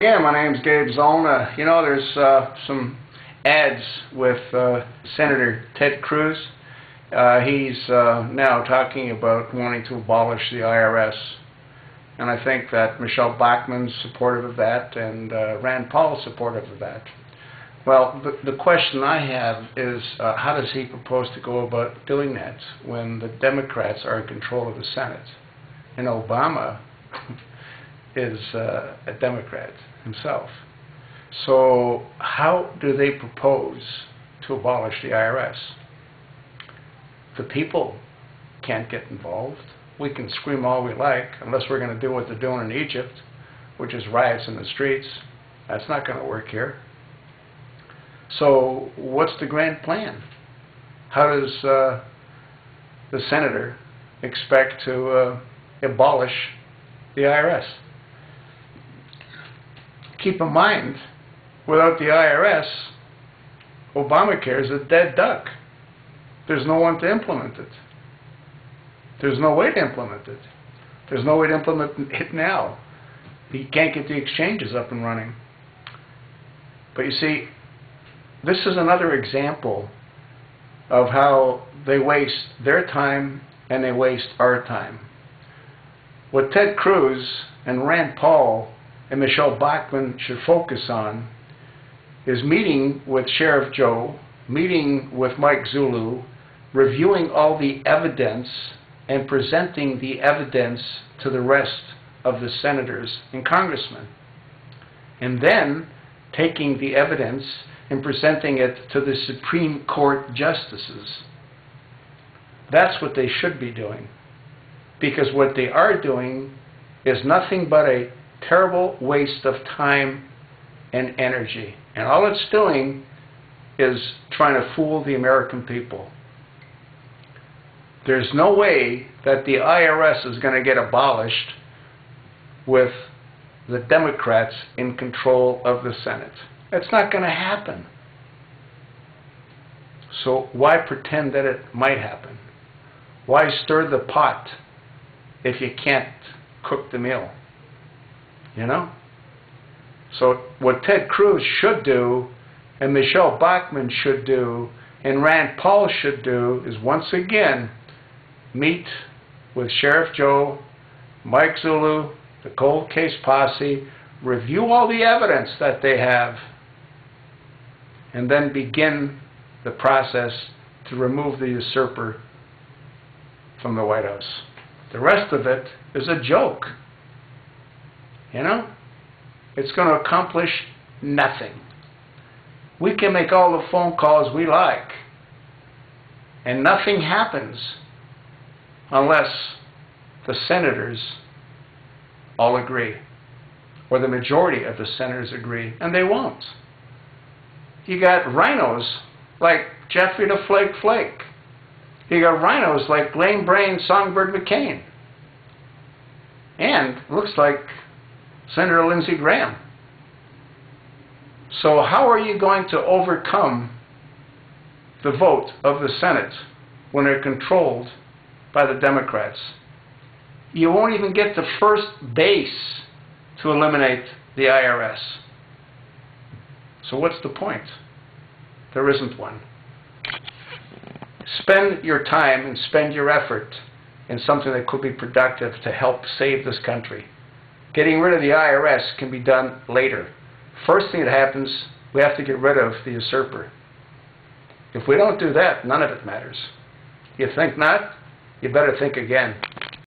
Yeah, my name's Gabe Zullo. You know, there's some ads with Senator Ted Cruz. He's now talking about wanting to abolish the IRS. And I think that Michele Bachmann's supportive of that, and Rand Paul's supportive of that. Well, the question I have is, how does he propose to go about doing that when the Democrats are in control of the Senate? And Obama is a Democrat himself. So how do they propose to abolish the IRS? The people can't get involved. We can scream all we like, unless we're going to do what they're doing in Egypt, which is riots in the streets. That's not going to work here. So what's the grand plan? How does the senator expect to abolish the IRS? Keep in mind, without the IRS, Obamacare is a dead duck. There's no one to implement it. There's no way to implement it. There's no way to implement it now. You can't get the exchanges up and running. But you see, this is another example of how they waste their time and they waste our time. What Ted Cruz and Rand Paul and Michele Bachmann should focus on is meeting with Sheriff Joe, meeting with Mike Zullo, reviewing all the evidence and presenting the evidence to the rest of the senators and congressmen. And then taking the evidence and presenting it to the Supreme Court justices. That's what they should be doing. Because what they are doing is nothing but a terrible waste of time and energy. And all it's doing is trying to fool the American people. There's no way that the IRS is going to get abolished with the Democrats in control of the Senate. It's not going to happen. So why pretend that it might happen? Why stir the pot if you can't cook the meal? You know? So what Ted Cruz should do, and Michele Bachmann should do, and Rand Paul should do, is once again meet with Sheriff Joe, Mike Zullo, the cold case posse, review all the evidence that they have, and then begin the process to remove the usurper from the White House. The rest of it is a joke. You know? It's going to accomplish nothing. We can make all the phone calls we like, and nothing happens unless the senators all agree, or the majority of the senators agree, and they won't. You got rhinos like Jeffrey the Flake Flake. You got rhinos like Lame Brain Songbird McCain. And looks like Senator Lindsey Graham. So how are you going to overcome the vote of the Senate when they're controlled by the Democrats? You won't even get to first base to eliminate the IRS. So what's the point? There isn't one. Spend your time and spend your effort in something that could be productive to help save this country. Getting rid of the IRS can be done later. First thing that happens, we have to get rid of the usurper. If we don't do that, none of it matters. You think not? You better think again.